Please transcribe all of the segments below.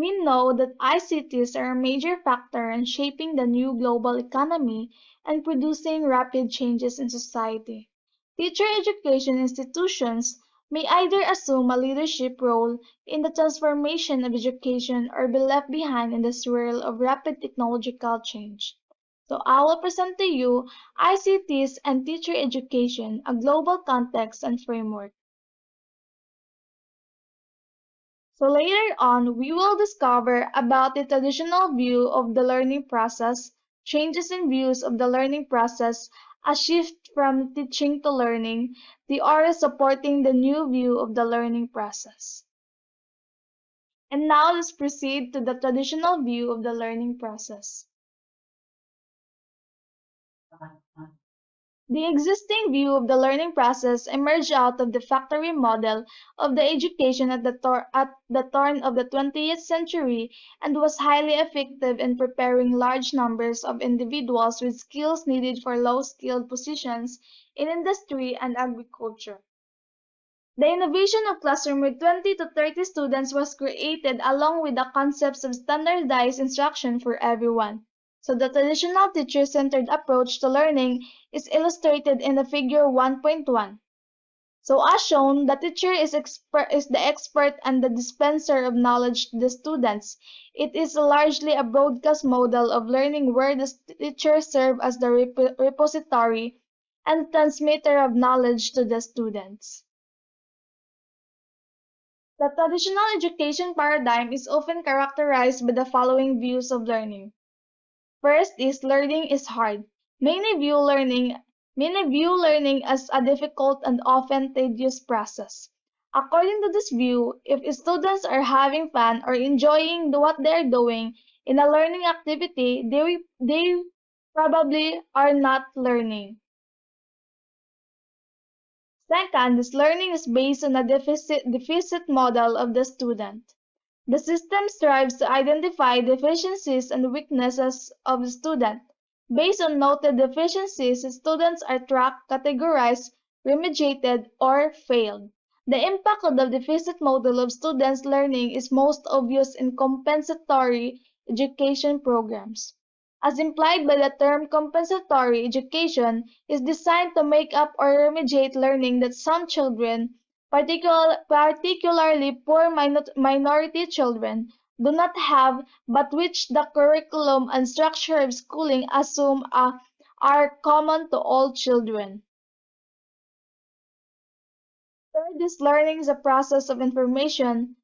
We know that ICTs are a major factor in shaping the new global economy and producing rapid changes in society. Teacher education institutions may either assume a leadership role in the transformation of education or be left behind in the swirl of rapid technological change. So I will present to you ICTs and teacher education, a global context and framework. So later on, we will discover about the traditional view of the learning process, changes in views of the learning process, a shift from teaching to learning, the theories supporting the new view of the learning process. And now let's proceed to the traditional view of the learning process. The existing view of the learning process emerged out of the factory model of the education at the turn of the 20th century and was highly effective in preparing large numbers of individuals with skills needed for low-skilled positions in industry and agriculture. The innovation of classroom with 20 to 30 students was created along with the concepts of standardized instruction for everyone. So the traditional teacher-centered approach to learning is illustrated in the figure 1.1. So as shown, the teacher is the expert and the dispenser of knowledge to the students. It is largely a broadcast model of learning where the teacher serves as the repository and transmitter of knowledge to the students. The traditional education paradigm is often characterized by the following views of learning. First is learning is hard. Many view learning as a difficult and often tedious process. According to this view, if students are having fun or enjoying what they're doing in a learning activity, they probably are not learning. Second, this learning is based on a deficit model of the student. The system strives to identify deficiencies and weaknesses of the student. Based on noted deficiencies, students are tracked, categorized, remediated, or failed. The impact of the deficit model of students' learning is most obvious in compensatory education programs. As implied by the term compensatory education, is designed to make up or remediate learning that some children, particularly poor minority children, do not have, but which the curriculum and structure of schooling assume are common to all children. Third is learning is a process of information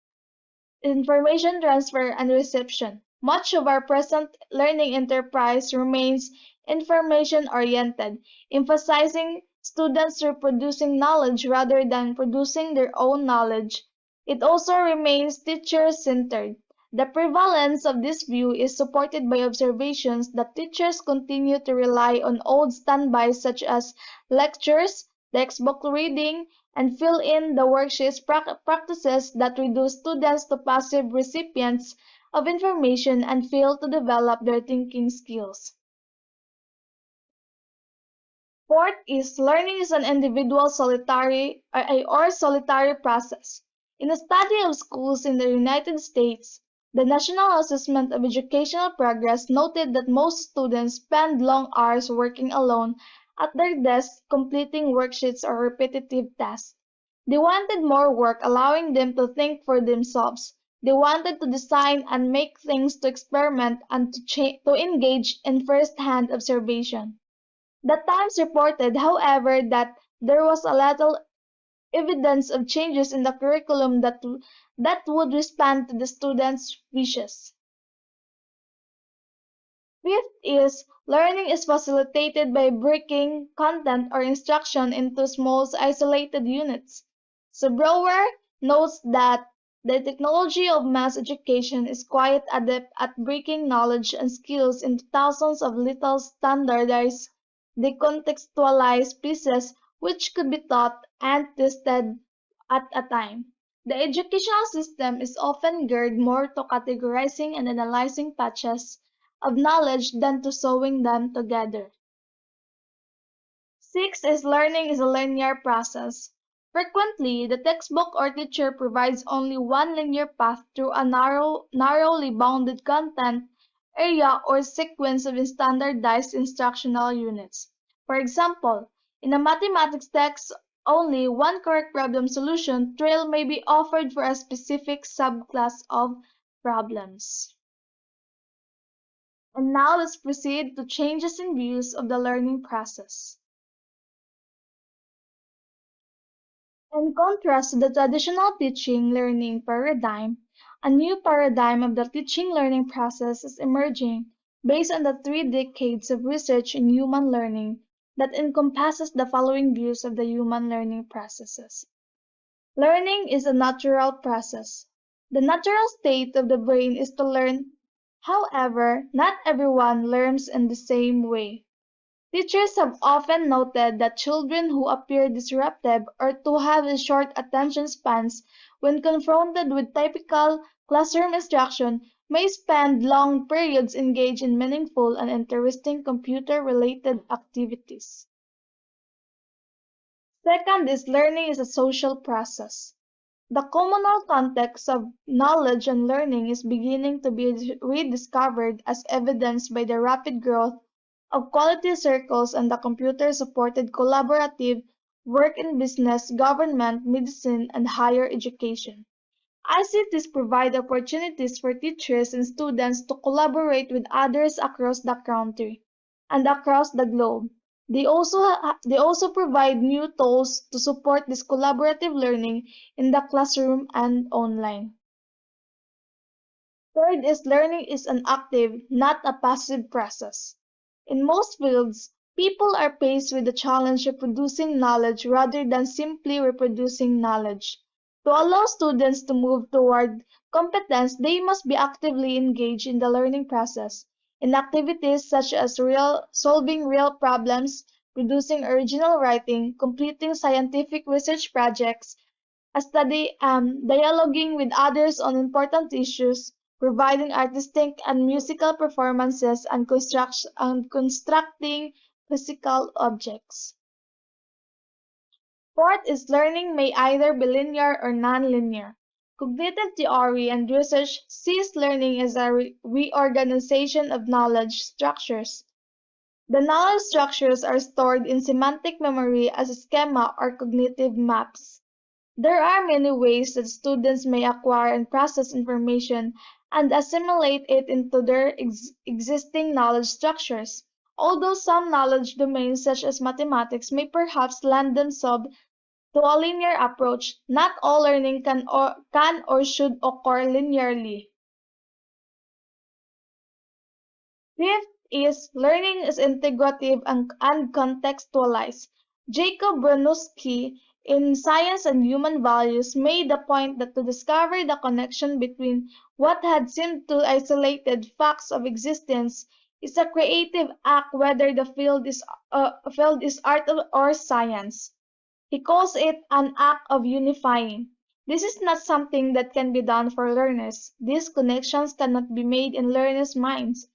transfer and reception. Much of our present learning enterprise remains information-oriented, emphasizing students reproducing knowledge rather than producing their own knowledge. It also remains teacher-centered. The prevalence of this view is supported by observations that teachers continue to rely on old standbys such as lectures, textbook reading, and fill in the worksheets practices that reduce students to passive recipients of information and fail to develop their thinking skills. Fourth is learning is an individual solitary process. In a study of schools in the United States, the National Assessment of Educational Progress noted that most students spend long hours working alone at their desks completing worksheets or repetitive tasks. They wanted more work allowing them to think for themselves. They wanted to design and make things to experiment and to engage in first-hand observation. The Times reported, however, that there was a little evidence of changes in the curriculum that would respond to the students' wishes. Fifth is learning is facilitated by breaking content or instruction into small isolated units. So Brower notes that the technology of mass education is quite adept at breaking knowledge and skills into thousands of little standardized, decontextualized pieces which could be taught and tested at a time. The educational system is often geared more to categorizing and analyzing patches of knowledge than to sewing them together. Six is learning is a linear process. Frequently, the textbook or teacher provides only one linear path through a narrowly bounded content area or sequence of standardized instructional units. For example, in a mathematics text, only one correct problem solution trail may be offered for a specific subclass of problems. And now let's proceed to changes in views of the learning process. In contrast to the traditional teaching learning paradigm, a new paradigm of the teaching learning process is emerging based on the 3 decades of research in human learning that encompasses the following views of the human learning processes. Learning is a natural process. The natural state of the brain is to learn. However, not everyone learns in the same way. Teachers have often noted that children who appear disruptive or to have short attention spans when confronted with typical classroom instruction may spend long periods engaged in meaningful and interesting computer-related activities. Second is learning is a social process. The communal context of knowledge and learning is beginning to be rediscovered as evidenced by the rapid growth of quality circles and the computer-supported collaborative work in business, government, medicine, and higher education. ICTs provide opportunities for teachers and students to collaborate with others across the country and across the globe. They also provide new tools to support this collaborative learning in the classroom and online. Third is learning is an active, not a passive process. In most fields, people are faced with the challenge of producing knowledge rather than simply reproducing knowledge. To allow students to move toward competence, they must be actively engaged in the learning process, in activities such as solving real problems, producing original writing, completing scientific research projects, a study dialoguing with others on important issues, providing artistic and musical performances, and constructing physical objects. Fourth is learning may either be linear or nonlinear. Cognitive theory and research sees learning as a reorganization of knowledge structures. The knowledge structures are stored in semantic memory as a schema or cognitive maps. There are many ways that students may acquire and process information and assimilate it into their existing knowledge structures. Although some knowledge domains, such as mathematics, may perhaps lend themselves to a linear approach, not all learning can or should occur linearly. Fifth is learning is integrative and contextualized. Jacob Bronowski, in Science and Human Values, made the point that to discover the connection between what had seemed to isolated facts of existence is a creative act whether the field is art or science. He calls it an act of unifying. This is not something that can be done for learners. These connections cannot be made in learners' minds.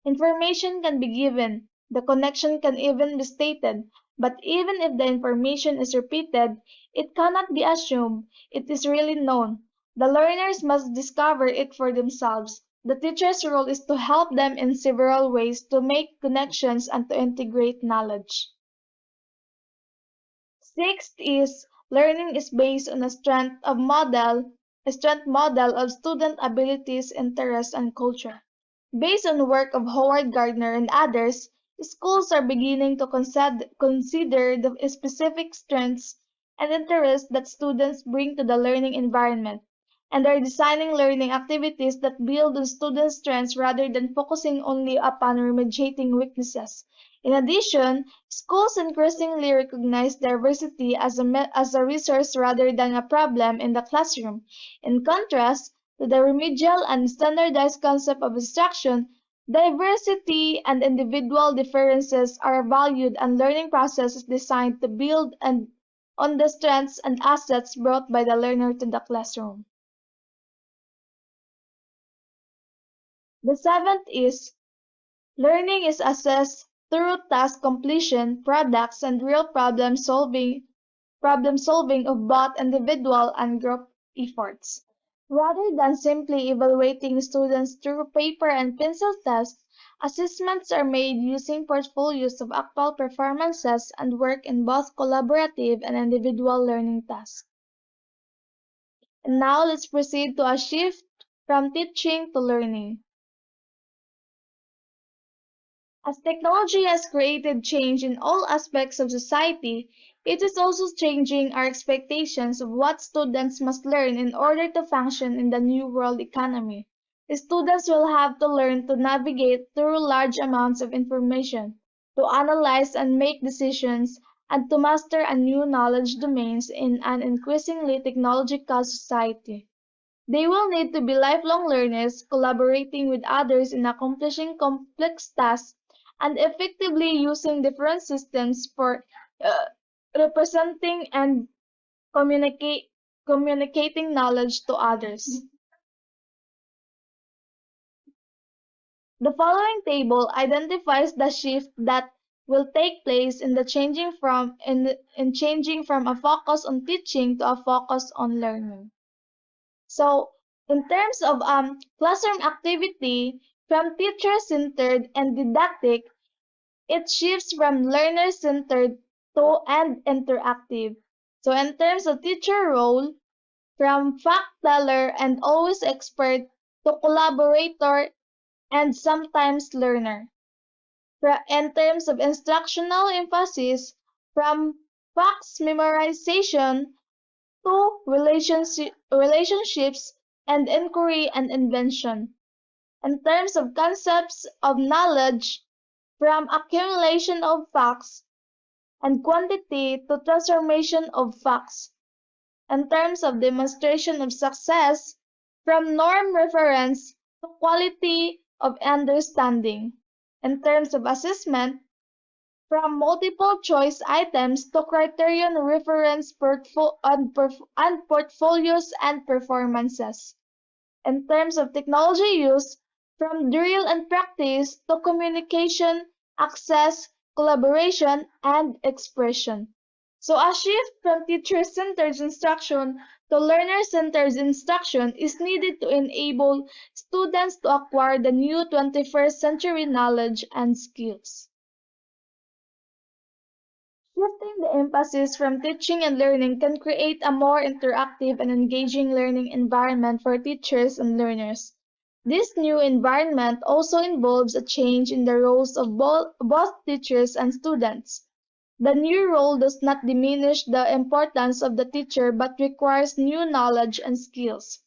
Information can be given, the connection can even be stated, but even if the information is repeated, it cannot be assumed it is really known. The learners must discover it for themselves. The teacher's role is to help them in several ways to make connections and to integrate knowledge. Sixth is learning is based on a strength model of student abilities, interests, and culture. Based on the work of Howard Gardner and others, schools are beginning to consider the specific strengths and interests that students bring to the learning environment, and are designing learning activities that build on students' strengths rather than focusing only upon remediating weaknesses. In addition, schools increasingly recognize diversity as a resource rather than a problem in the classroom. In contrast to the remedial and standardized concept of instruction, diversity and individual differences are valued, and learning process is designed to build on the strengths and assets brought by the learner to the classroom. The seventh is learning is assessed through task completion, products, and real problem solving problem solving of both individual and group efforts. Rather than simply evaluating students through paper and pencil tests, assessments are made using portfolios of actual performances and work in both collaborative and individual learning tasks. And now let's proceed to a shift from teaching to learning. As technology has created change in all aspects of society, it is also changing our expectations of what students must learn in order to function in the new world economy. Students will have to learn to navigate through large amounts of information, to analyze and make decisions, and to master a new knowledge domains in an increasingly technological society. They will need to be lifelong learners, collaborating with others in accomplishing complex tasks and effectively using different systems for uh, representing and communicate, communicating knowledge to others. The following table identifies the shift that will take place in the changing from a focus on teaching to a focus on learning. So, in terms of classroom activity, from teacher-centered and didactic, it shifts from learner-centered to and interactive. So, in terms of teacher role, from fact teller and always expert to collaborator and sometimes learner. In terms of instructional emphasis, from facts memorization to relationships and inquiry and invention. In terms of concepts of knowledge, from accumulation of facts and quantity to transformation of facts. In terms of demonstration of success, from norm reference to quality of understanding. In terms of assessment, from multiple choice items to criterion reference and portfolios and performances. In terms of technology use, from drill and practice to communication, access, collaboration, and expression. So a shift from teacher-centered instruction to learner-centered instruction is needed to enable students to acquire the new 21st century knowledge and skills. Shifting the emphasis from teaching and learning can create a more interactive and engaging learning environment for teachers and learners. This new environment also involves a change in the roles of both teachers and students. The new role does not diminish the importance of the teacher but requires new knowledge and skills.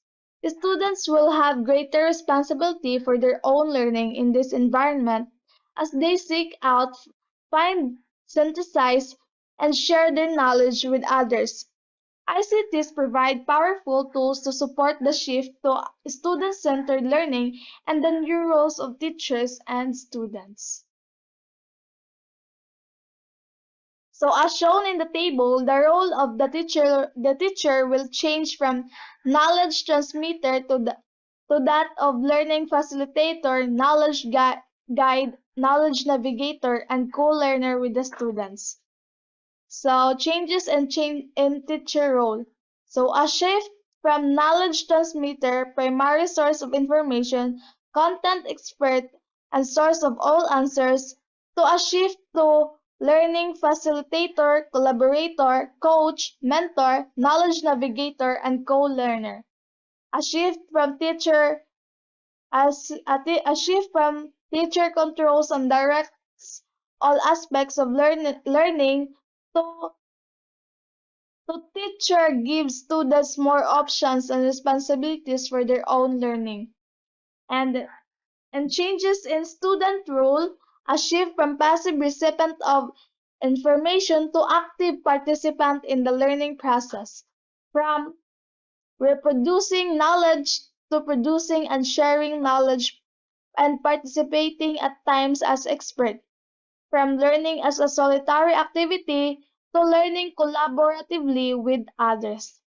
Students will have greater responsibility for their own learning in this environment as they seek out, find, synthesize, and share their knowledge with others. ICTs provide powerful tools to support the shift to student-centered learning and the new roles of teachers and students. So as shown in the table, the role of the teacher will change from knowledge transmitter to that of learning facilitator, guide, knowledge navigator, and co-learner with the students. So changes in teacher role. So a shift from knowledge transmitter, primary source of information, content expert, and source of all answers, to a shift to learning facilitator, collaborator, coach, mentor, knowledge navigator, and co-learner. A shift from teacher a shift from teacher controls and directs all aspects of learning to teacher gives students more options and responsibilities for their own learning. And changes in student role, a shift from passive recipient of information to active participant in the learning process, from reproducing knowledge to producing and sharing knowledge and participating at times as expert, from learning as a solitary activity to learning collaboratively with others.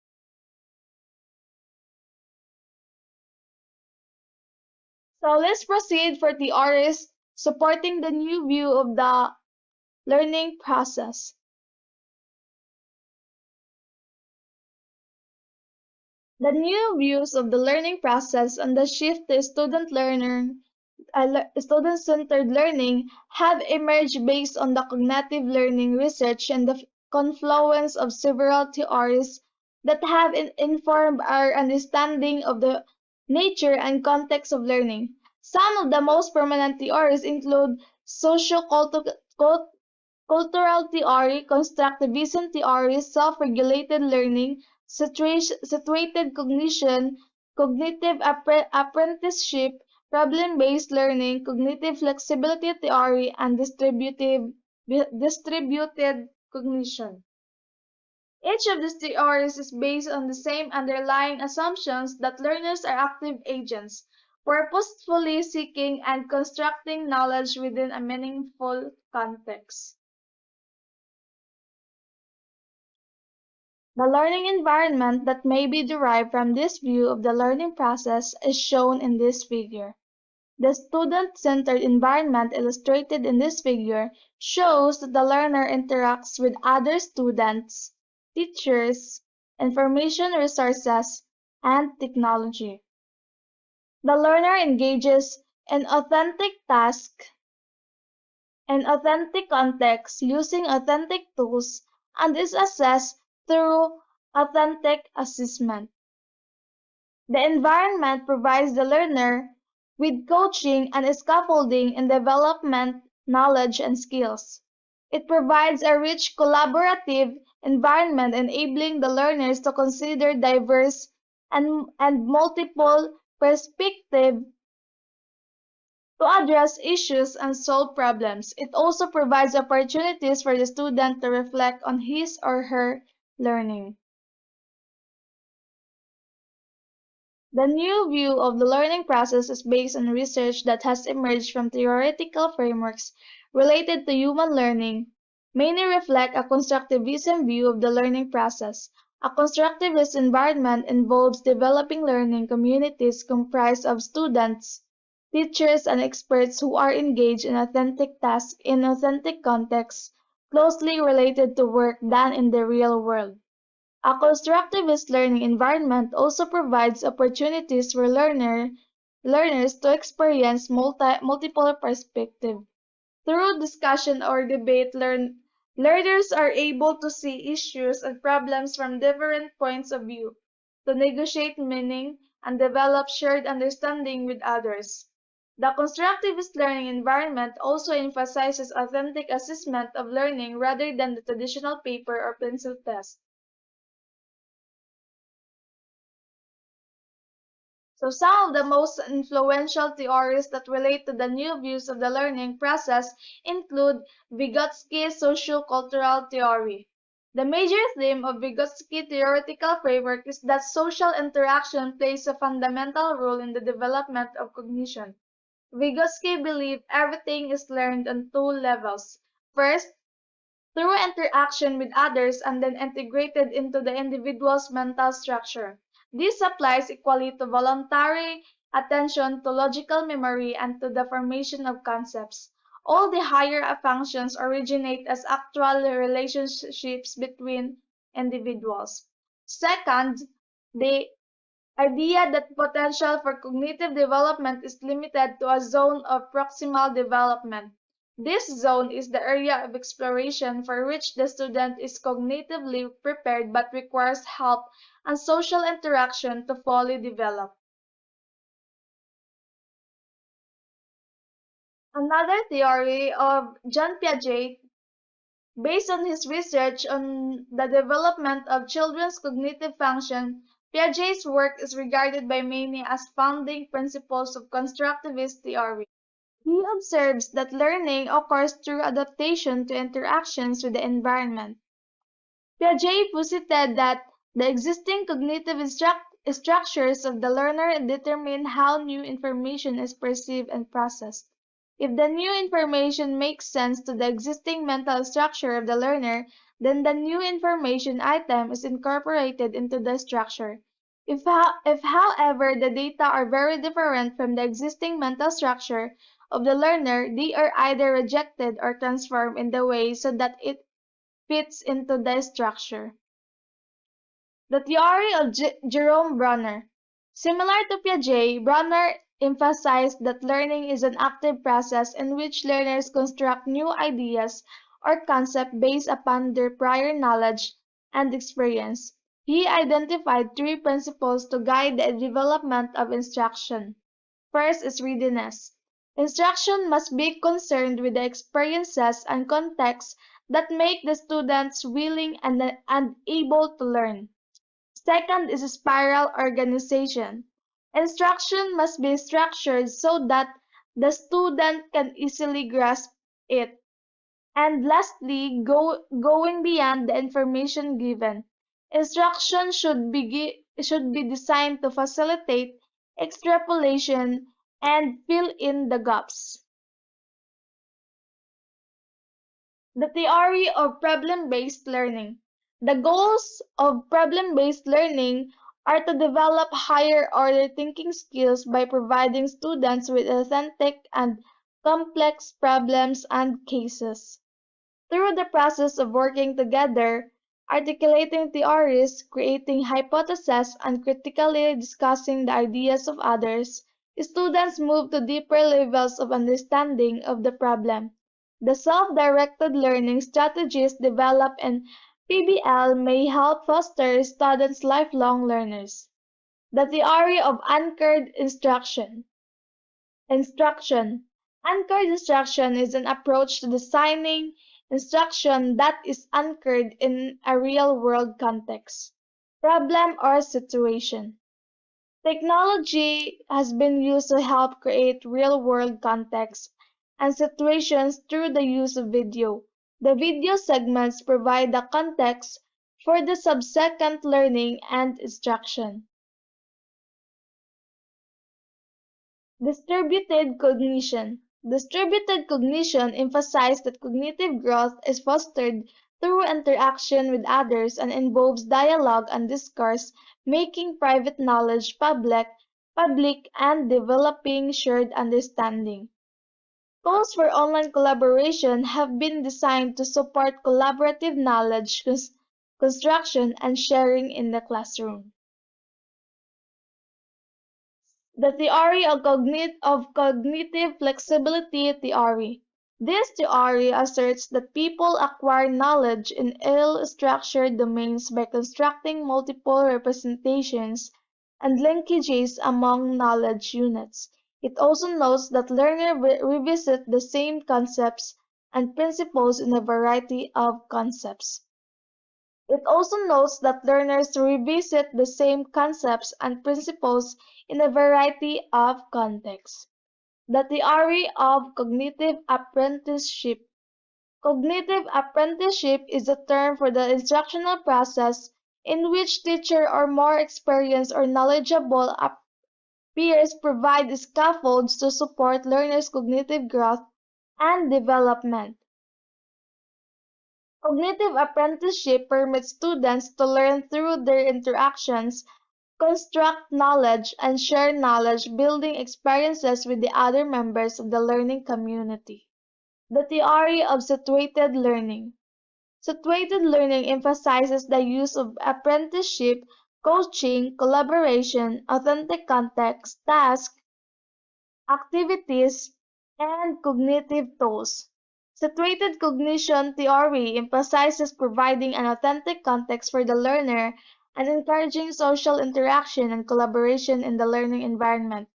So let's proceed for theories supporting the new view of the learning process. The new views of the learning process and the shift to student-centered learning have emerged based on the cognitive learning research and the confluence of several theories that have informed our understanding of the nature and context of learning. Some of the most prominent theories include cultural theory, constructivism theory, self-regulated learning, situated cognition, apprenticeship, problem-based learning, cognitive flexibility theory, and distributed cognition. Each of these theories is based on the same underlying assumptions that learners are active agents, purposefully seeking and constructing knowledge within a meaningful context. The learning environment that may be derived from this view of the learning process is shown in this figure. The student-centered environment illustrated in this figure shows that the learner interacts with other students, teachers, information resources, and technology. The learner engages in authentic tasks in authentic contexts using authentic tools and is assessed through authentic assessment. The environment provides the learner with coaching and scaffolding in development, knowledge, and skills. It provides a rich collaborative environment enabling the learners to consider diverse and multiple perspectives to address issues and solve problems. It also provides opportunities for the student to reflect on his or her learning. The new view of the learning process is based on research that has emerged from theoretical frameworks related to human learning. Many reflect a constructivism view of the learning process. A constructivist environment involves developing learning communities comprised of students, teachers, and experts who are engaged in authentic tasks in authentic contexts, closely related to work done in the real world. A constructivist learning environment also provides opportunities for learners to experience multiple perspectives. Through discussion or debate, learners are able to see issues and problems from different points of view, to negotiate meaning, and develop shared understanding with others. The constructivist learning environment also emphasizes authentic assessment of learning rather than the traditional paper or pencil test. So some of the most influential theories that relate to the new views of the learning process include Vygotsky's socio-cultural theory. The major theme of Vygotsky's theoretical framework is that social interaction plays a fundamental role in the development of cognition. Vygotsky believed everything is learned on two levels. First, through interaction with others and then integrated into the individual's mental structure. This applies equally to voluntary attention, to logical memory, and to the formation of concepts. All the higher functions originate as actual relationships between individuals. Second, the idea that potential for cognitive development is limited to a zone of proximal development. This zone is the area of exploration for which the student is cognitively prepared but requires help and social interaction to fully develop. Another theory of Jean Piaget, based on his research on the development of children's cognitive function, Piaget's work is regarded by many as founding principles of constructivist theory. He observes that learning occurs through adaptation to interactions with the environment. Piaget posited that the existing cognitive structures of the learner determine how new information is perceived and processed. If the new information makes sense to the existing mental structure of the learner, then the new information item is incorporated into the structure. If however, the data are very different from the existing mental structure of the learner, they are either rejected or transformed in the way so that it fits into the structure. The theory of Jerome Bruner. Similar to Piaget, Bruner emphasized that learning is an active process in which learners construct new ideas or concepts based upon their prior knowledge and experience. He identified three principles to guide the development of instruction. First is readiness. Instruction must be concerned with the experiences and contexts that make the students willing and able to learn. Second is spiral organization. Instruction must be structured so that the student can easily grasp it. And lastly, going beyond the information given. Instruction should be designed to facilitate extrapolation and fill in the gaps. The theory of problem-based learning. The goals of problem-based learning are to develop higher-order thinking skills by providing students with authentic and complex problems and cases. Through the process of working together, articulating theories, creating hypotheses, and critically discussing the ideas of others, students move to deeper levels of understanding of the problem. The self-directed learning strategies developed in PBL may help foster students' lifelong learners. The theory of anchored instruction. Instruction. Anchored instruction is an approach to designing instruction that is anchored in a real-world context, problem, or situation. Technology has been used to help create real-world contexts and situations through the use of video. The video segments provide the context for the subsequent learning and instruction. Distributed cognition. Distributed cognition emphasizes that cognitive growth is fostered through interaction with others and involves dialogue and discourse, making private knowledge public and developing shared understanding. Tools for online collaboration have been designed to support collaborative knowledge construction and sharing in the classroom. The theory of cognitive flexibility theory. This theory asserts that people acquire knowledge in ill-structured domains by constructing multiple representations and linkages among knowledge units. It also notes that learners revisit the same concepts and principles in a variety of contexts. It also notes that learners revisit the same concepts and principles in a variety of contexts. The theory of cognitive apprenticeship. Cognitive apprenticeship is a term for the instructional process in which teacher or more experienced or knowledgeable peers provide scaffolds to support learners' cognitive growth and development. Cognitive apprenticeship permits students to learn through their interactions, construct knowledge, and share knowledge-building experiences with the other members of the learning community. The theory of situated learning. Situated learning emphasizes the use of apprenticeship, coaching, collaboration, authentic context, tasks, activities, and cognitive tools. Situated cognition theory emphasizes providing an authentic context for the learner and encouraging social interaction and collaboration in the learning environment.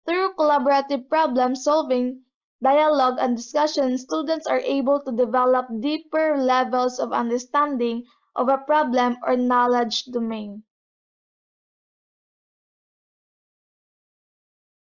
Through collaborative problem solving, dialogue, and discussion, students are able to develop deeper levels of understanding of a problem or knowledge domain.